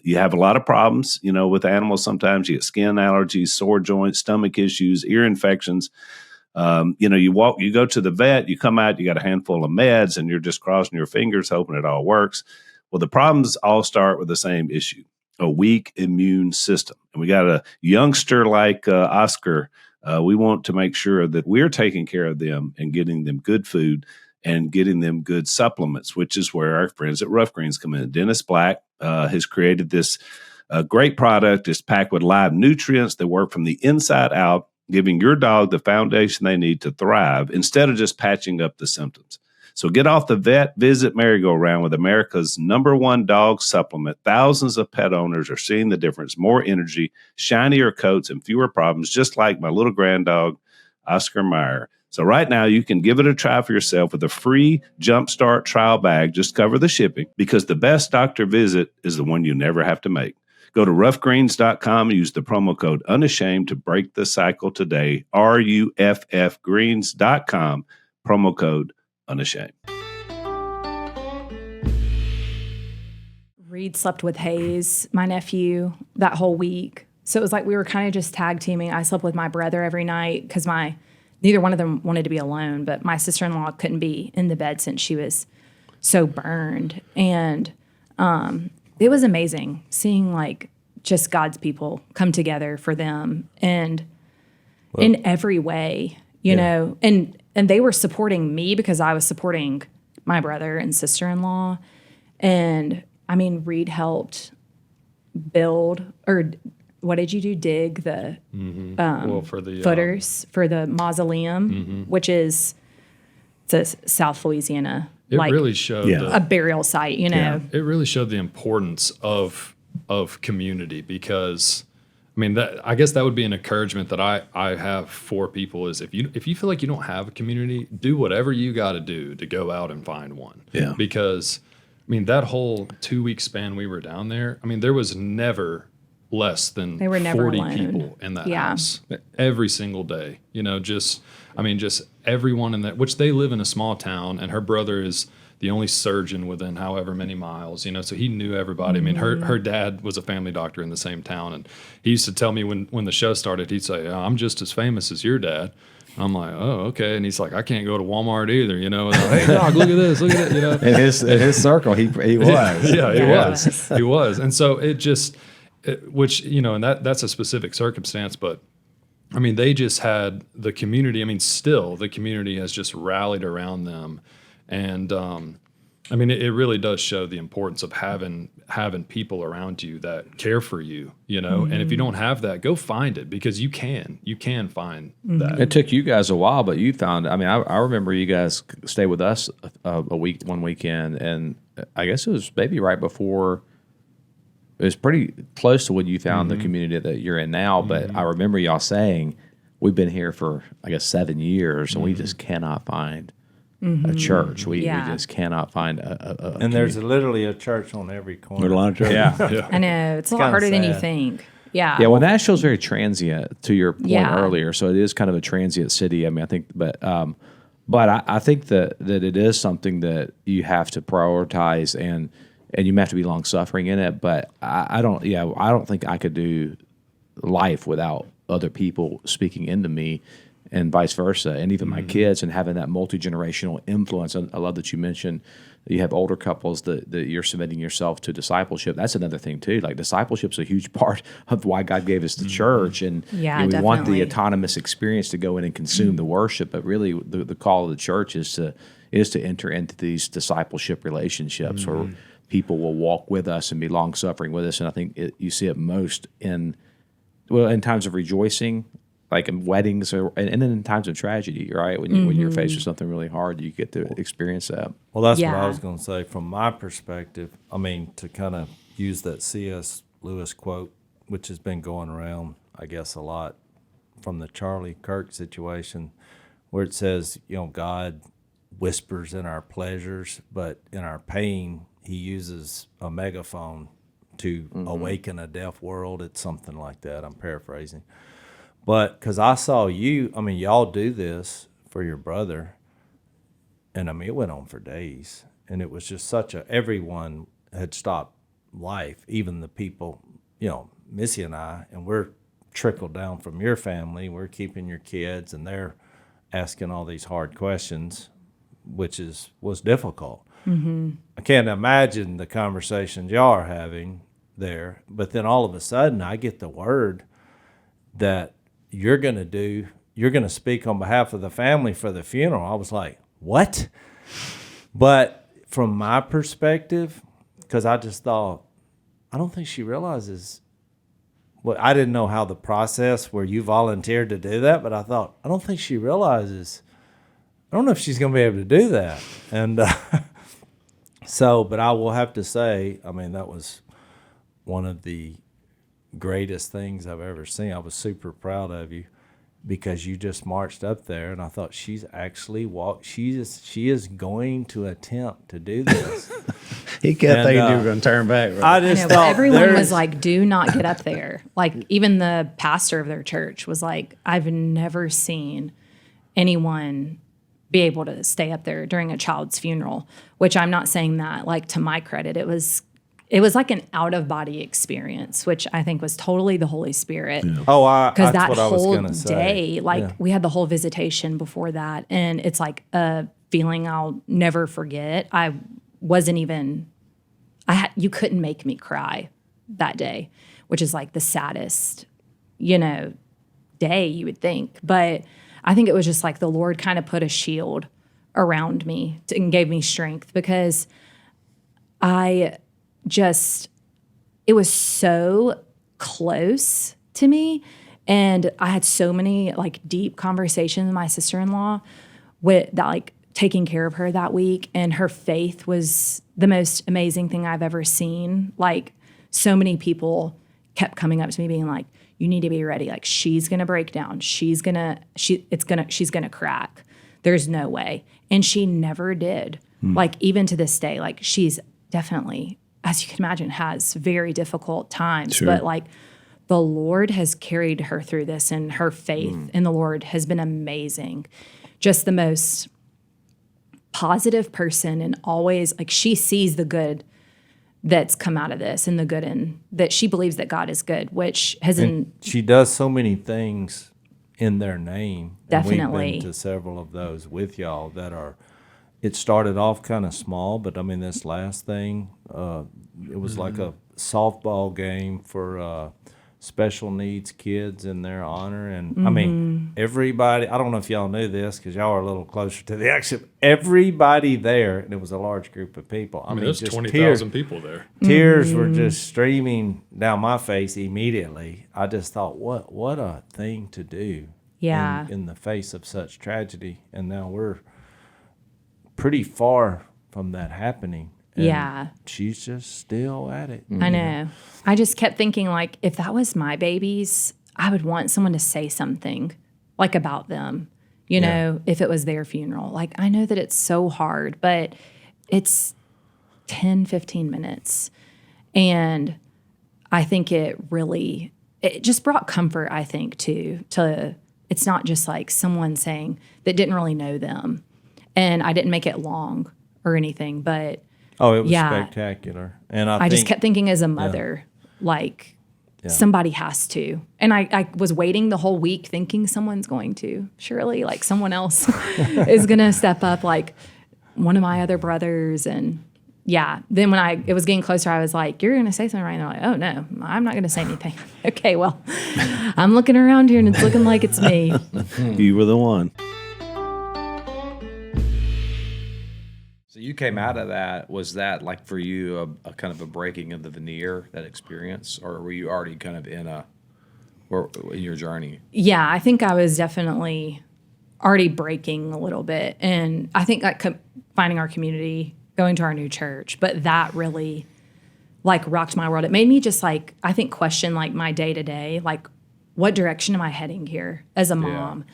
You have a lot of problems, you know, with animals. Sometimes you get skin allergies, sore joints, stomach issues, ear infections. You know, you go to the vet, you come out, you got a handful of meds, and you're just crossing your fingers, hoping it all works. Well, the problems all start with the same issue: a weak immune system. And we got a youngster like Oscar. We want to make sure that we're taking care of them and getting them good food and getting them good supplements, which is where our friends at Rough Greens come in. Dennis Black has created this great product. It's packed with live nutrients that work from the inside out, giving your dog the foundation they need to thrive instead of just patching up the symptoms. So get off the vet visit merry-go-round with America's #1 dog supplement. Thousands of pet owners are seeing the difference: more energy, shinier coats, and fewer problems, just like my little grand dog, Oscar Meyer. So right now, you can give it a try for yourself with a free Jumpstart trial bag. Just cover the shipping, because the best doctor visit is the one you never have to make. Go to roughgreens.com and use the promo code Unashamed to break the cycle today. RUFFgreens.com, promo code Unashamed. Reed slept with Hayes, my nephew, that whole week. So it was like we were kind of just tag teaming. I slept with my brother every night because neither one of them wanted to be alone, but my sister-in-law couldn't be in the bed since she was so burned. And it was amazing seeing like just God's people come together for them, and in every way, you know, and they were supporting me because I was supporting my brother and sister-in-law. And I mean, Reed helped build, or what did you do? Dig the For the footers for the mausoleum, which is it's South Louisiana. it really showed a burial site, you know. it really showed the importance of community, because I mean, that I guess that would be an encouragement that I have for people is if you feel like you don't have a community, do whatever you got to do to go out and find one. Yeah. Because I mean, that whole 2-week span we were down there, I mean, there was never less than They were never 40 alone. people in that Yeah. house every single day. You know, just everyone in that, which they live in a small town, and her brother is the only surgeon within however many miles, you know, so he knew everybody. I mean, her dad was a family doctor in the same town, and he used to tell me when the show started, he'd say, I'm just as famous as your dad. I'm like, oh, okay. And he's like, I can't go to Walmart either, you know. And I'm like, hey, dog, look at this, you know. In his circle, he was. Yeah, he Yeah. was. He was. And so which, you know, and that's a specific circumstance, but I mean, they just had the community. I mean, still the community has just rallied around them. And I mean, it really does show the importance of having people around you that care for you, you know. And if you don't have that, go find it, because you can find that. It took you guys a while, but you found. I mean, I remember you guys stayed with us one weekend, and I guess it was maybe right before. It was pretty close to when you found the community that you're in now. But I remember y'all saying, "We've been here for I guess 7 years, and we just cannot find a church. We just cannot find a And there's literally a church on every corner. There's a lot of trouble. yeah. I know it's a lot kinda harder than you sad. think. Yeah. Yeah, well, Nashville's very transient to your point Yeah. earlier, so it is kind of a transient city. I mean, I think, but I think that it is something that you have to prioritize and you have to be long suffering in it. But I don't think I could do life without other people speaking into me, and vice versa, and even my kids, and having that multi-generational influence. I love that you mentioned that you have older couples that you're submitting yourself to discipleship. That's another thing too. Like, discipleship's a huge part of why God gave us the church, and Yeah, we want the definitely. autonomous experience to go in and consume the worship. But really, the call of the church is to enter into these discipleship relationships where people will walk with us and be long suffering with us. And I think you see it most in times of rejoicing, like in weddings, and then in times of tragedy, right? When you're faced with something really hard, you get to experience that. Well, that's what Yeah. I was going to say. From my perspective, I mean, to kind of use that C.S. Lewis quote, which has been going around, I guess, a lot from the Charlie Kirk situation, where it says, God whispers in our pleasures, but in our pain, he uses a megaphone to awaken a deaf world. It's something like that. I'm paraphrasing. But because I saw y'all do this for your brother, and it went on for days, and it was just everyone had stopped life, even the people, Missy and I, and we're trickled down from your family. We're keeping your kids, and they're asking all these hard questions, which was difficult. I can't imagine the conversations y'all are having there, but then all of a sudden I get the word that you're going to speak on behalf of the family for the funeral. I was like, what? But from my perspective, because I just thought, I don't think she realizes. Well, I didn't know how the process where you volunteered to do that, but I thought, I don't think she realizes. I don't know if she's going to be able to do that. And but I will have to say, that was one of the greatest things I've ever seen. I was super proud of you because you just marched up there, and I thought, she's actually she is going to attempt to do this. He kept And, thinking you were going to turn back. Right? I I just know, but thought everyone was like, do not get up there. Like, even the pastor of their church was like, I've never seen anyone be able to stay up there during a child's funeral, which I'm not saying that, like, to my credit. It was like an out-of-body experience, which I think was totally the Holy Spirit. because Because that's that what I was whole going to say. day, like, Yeah. we had the whole visitation before that, and it's like a feeling I'll never forget. I wasn't even, you couldn't make me cry that day, which is like the saddest, day you would think. But I think it was just like the Lord kind of put a shield around me and gave me strength, because it was so close to me. And I had so many like deep conversations with my sister-in-law taking care of her that week. And her faith was the most amazing thing I've ever seen. Like, so many people kept coming up to me being like, you need to be ready. Like, she's going to break down. She's going to crack. There's no way. And she never did. Like, even to this day, like, she's definitely, as you can imagine, has very difficult times. Sure. But like, the Lord has carried her through this, and her faith in the Lord has been amazing. Just the most positive person, and always, like, she sees the good that's come out of this, and the good in that she believes that God is good, which hasn't. She does so many things in their name. And Definitely. we've been to several of those with y'all that are. It started off kind of small, but this last thing, it was like a softball game for special needs kids in their honor. And everybody, I don't know if y'all knew this because y'all are a little closer to the action. Everybody there, and it was a large group of people. I mean, there's just 20,000 people there. Tears were just streaming down my face immediately. I just thought, what a thing to do. Yeah. In the face of such tragedy. And now we're pretty far from that happening. And Yeah. she's just still at it. I know. I just kept thinking, like, if that was my babies, I would want someone to say something, like, about them, if it was their funeral. Like, I know that it's so hard, but it's 10, 15 minutes. And I think it really it just brought comfort, I think, too, to it's not just like someone saying that didn't really know them. And I didn't make it long or anything, but Oh, it was yeah, spectacular. And I think, just kept thinking as a mother, like somebody has to. And I was waiting the whole week thinking someone's going to. Surely, like someone else is going to step up, like one of my other brothers. And yeah, then when it was getting closer, I was like, you're going to say something right now. Like, oh no, I'm not going to say anything. Okay, well, I'm looking around here and it's looking like it's me. You were the one. So you came out of that. Was that like for you a kind of a breaking of the veneer, that experience, or were you already kind of in your journey? Yeah, I think I was definitely already breaking a little bit. And I think like finding our community, going to our new church, but that really like rocked my world. It made me just like, I think question like my day to day, like what direction am I heading here as a mom?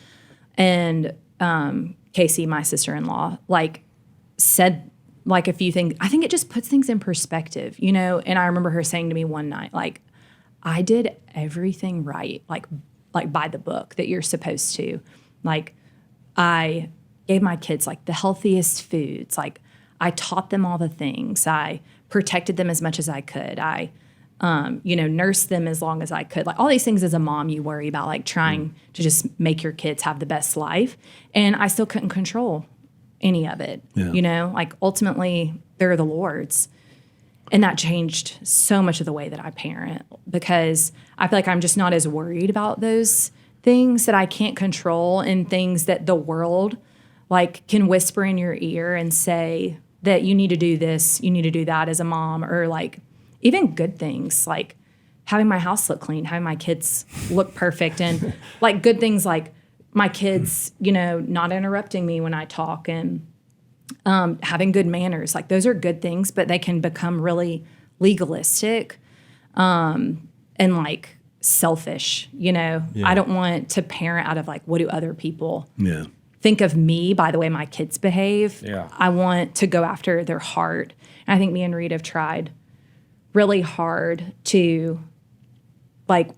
And Casey, my sister-in-law, like said like a few things. I think it just puts things in perspective, you know? And I remember her saying to me one night, like, I did everything right, like by the book that you're supposed to. Like I gave my kids like the healthiest foods. Like I taught them all the things. I protected them as much as I could. I, nursed them as long as I could. Like all these things as a mom, you worry about like trying to just make your kids have the best life. And I still couldn't control any of it, like ultimately they're the Lord's. And that changed so much of the way that I parent because I feel like I'm just not as worried about those things that I can't control and things that the world like can whisper in your ear and say that you need to do this, you need to do that as a mom, or like even good things like having my house look clean, having my kids look perfect, and like good things like my kids, not interrupting me when I talk and having good manners. Like those are good things, but they can become really legalistic and like selfish, I don't want to parent out of like, what do other people think of me by the way my kids behave? Yeah. I want to go after their heart. And I think me and Reed have tried really hard to like,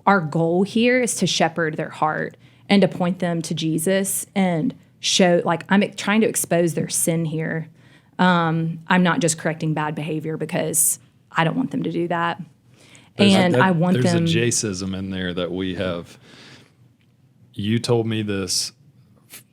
our goal here is to shepherd their heart and to point them to Jesus and show, like, I'm trying to expose their sin here. I'm not just correcting bad behavior because I don't want them to do that. I want them. There's a Jaseism in there that we have. You told me this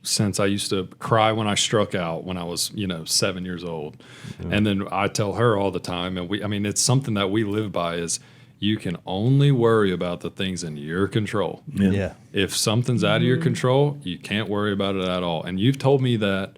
since I used to cry when I struck out when I was, 7 years old. Mm-hmm. And then I tell her all the time, and it's something that we live by is, you can only worry about the things in your control. Yeah. If something's out of your control, you can't worry about it at all. And you've told me that,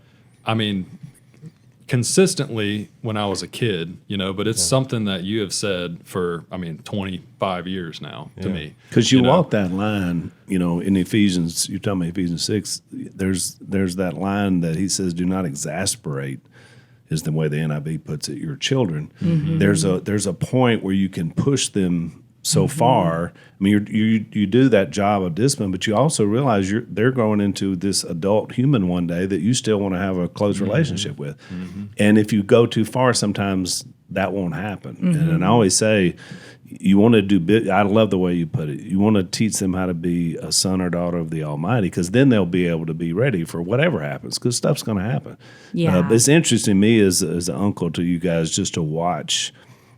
consistently when I was a kid, but it's something that you have said for, 25 years now to me. Because you walk that line, in Ephesians, you're talking about Ephesians 6, there's that line that he says, do not exasperate, is the way the NIV puts it, your children. Mm-hmm. There's a point where you can push them so far. You do that job of discipline, but you also realize they're growing into this adult human one day that you still want to have a close relationship with. Mm-hmm. And if you go too far, sometimes that won't happen. Mm-hmm. And I always say, you want to do. I love the way you put it. You want to teach them how to be a son or daughter of the Almighty, because then they'll be able to be ready for whatever happens. Because stuff's going to happen. Yeah, it's interesting to me as an uncle to you guys just to watch,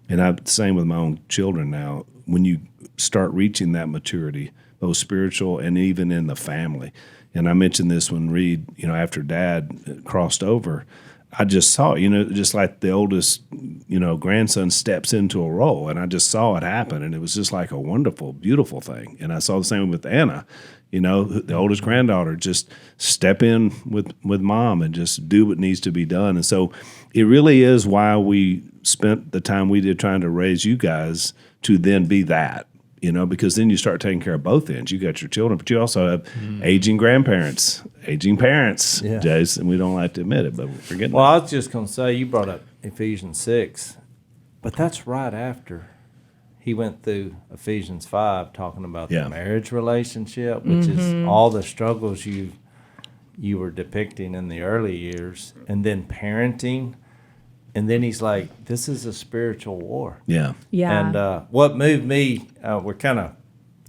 and I'm the same with my own children now. When you start reaching that maturity, both spiritual and even in the family, and I mentioned this when Reed, after Dad crossed over. I just saw, just like the oldest, grandson steps into a role, and I just saw it happen, and it was just like a wonderful, beautiful thing. And I saw the same with Anna, the oldest granddaughter, just step in with mom and just do what needs to be done. And so it really is why we spent the time we did trying to raise you guys to then be that. Because then you start taking care of both ends. You got your children, but you also have aging grandparents, aging parents, Jase, and we don't like to admit it, but we're forgetting. Well, I was just going to say, you brought up Ephesians 6, but that's right after he went through Ephesians 5, talking about the marriage relationship, which is all the struggles you were depicting in the early years, and then parenting. And then he's like, this is a spiritual war. Yeah. Yeah. And what moved me, we're kind of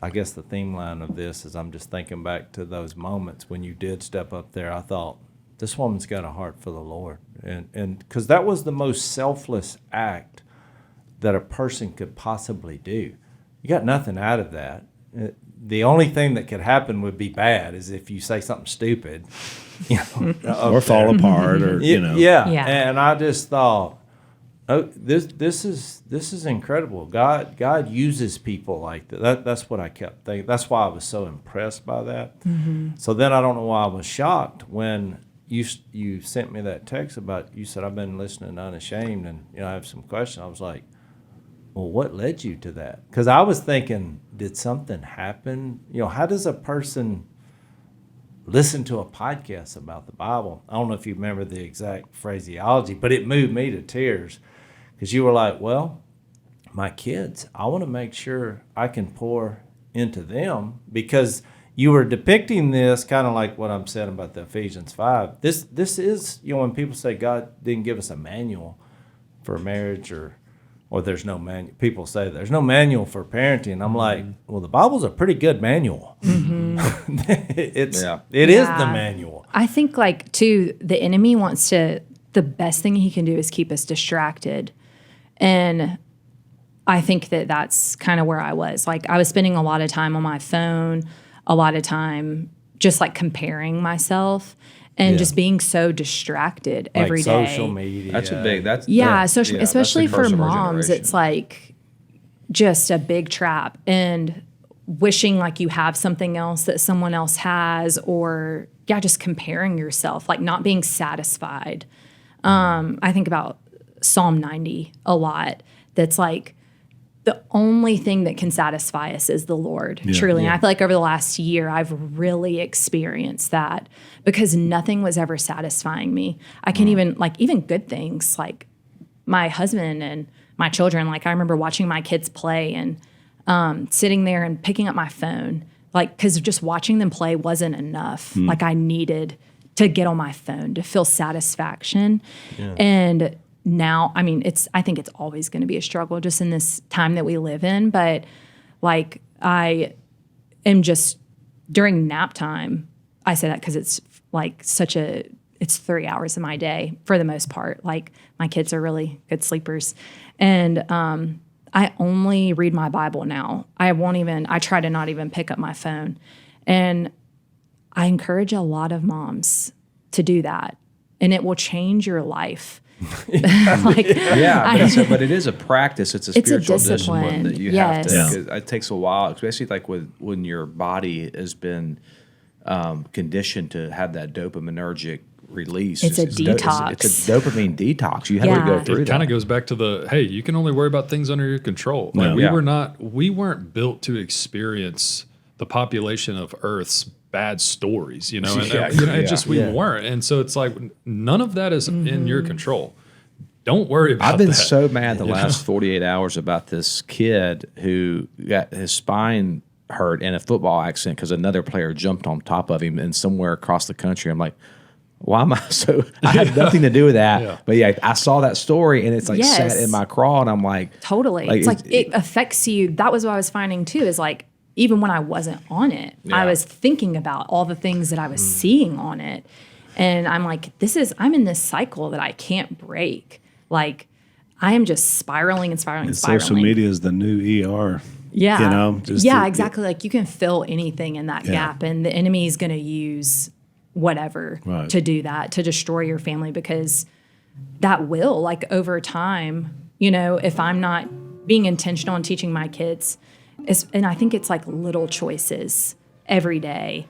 I guess the theme line of this is I'm just thinking back to those moments when you did step up there. I thought, this woman's got a heart for the Lord. And because that was the most selfless act that a person could possibly do. You got nothing out of that. The only thing that could happen would be bad is if you say something stupid, or fall apart, or Yeah. And I just thought, oh, this is incredible. God uses people like that. That's what I kept thinking. That's why I was so impressed by that. Mm-hmm. So then I don't know why I was shocked when you sent me that text about, you said, I've been listening to Unashamed, and I have some questions. I was like, well, what led you to that? Because I was thinking, did something happen? How does a person listen to a podcast about the Bible? I don't know if you remember the exact phraseology, but it moved me to tears because you were like, well, my kids, I want to make sure I can pour into them, because you were depicting this kind of like what I'm saying about the Ephesians 5. This is, when people say God didn't give us a manual for marriage, or there's no manual. People say there's no manual for parenting. I'm like, well, the Bible's a pretty good manual. Mm-hmm. It is the manual. I think too, the enemy wants to, the best thing he can do is keep us distracted. And I think that's kind of where I was. I was spending a lot of time on my phone, a lot of time just comparing myself. And just being so distracted every day. Social media. That's a big. Especially for moms, it's just a big trap. And wishing you have something else that someone else has, or just comparing yourself, not being satisfied. I think about Psalm 90 a lot. That's the only thing that can satisfy us is the Lord, truly. And I feel over the last year, I've really experienced that, because nothing was ever satisfying me. I can even good things, my husband and my children. I remember watching my kids play and sitting there and picking up my phone, because just watching them play wasn't enough. I needed to get on my phone to feel satisfaction. Yeah. And now, I think it's always going to be a struggle just in this time that we live in. But I am just, during nap time, I say that because it's it's 3 hours of my day for the most part. My kids are really good sleepers. And I only read my Bible now. I try to not even pick up my phone. And I encourage a lot of moms to do that. And it will change your life. But it is a practice. It's a spiritual discipline that you have to. It takes a while, especially when your body has been conditioned to have that dopaminergic release. It's a detox. It's a dopamine detox. You have to go through that. It kind of goes back to you can only worry about things under your control. We weren't built to experience the population of Earth's bad stories, we weren't. And so it's none of that is in your control. Don't worry about that. I've been so mad the last 48 hours about this kid who got his spine hurt in a football accident because another player jumped on top of him and somewhere across the country. I'm like, why am I so? I had nothing to do with that. Yeah. But I saw that story and it's sat in my craw, and I'm like, totally. It affects you. That was what I was finding too, is even when I wasn't on it, I was thinking about all the things that I was seeing on it. And I'm I'm in this cycle that I can't break. I am just spiraling and spiraling and spiraling. Social media is the new ER. Yeah. Exactly. You can fill anything in that gap, and the enemy is going to use whatever to do that, to destroy your family, because that will, over time, if I'm not being intentional in teaching my kids, and I think it's little choices every day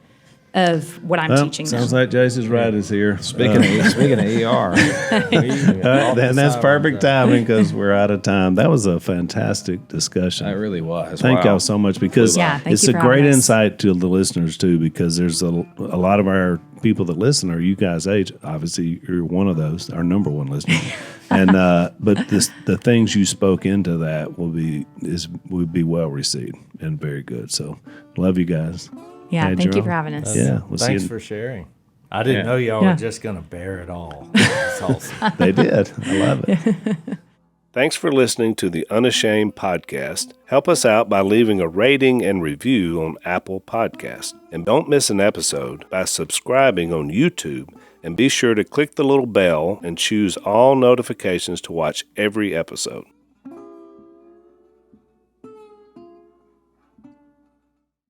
of what I'm teaching them. Sounds like Jase's ride is here. Speaking of ER. And that's perfect timing because we're out of time. That was a fantastic discussion. It really was. Thank y'all so much, because it's a great insight to the listeners too, because there's a lot of our people that listen are you guys' age. Obviously, you're one of those, our number one listener. And but the things you spoke into that will be well received and very good. So love you guys. Yeah, thank you for having us. Yeah, thanks for sharing. I didn't know y'all were just going to bear it all. That's awesome. They did. I love it. Thanks for listening to the Unashamed podcast. Help us out by leaving a rating and review on Apple Podcasts. And don't miss an episode by subscribing on YouTube. And be sure to click the little bell and choose all notifications to watch every episode.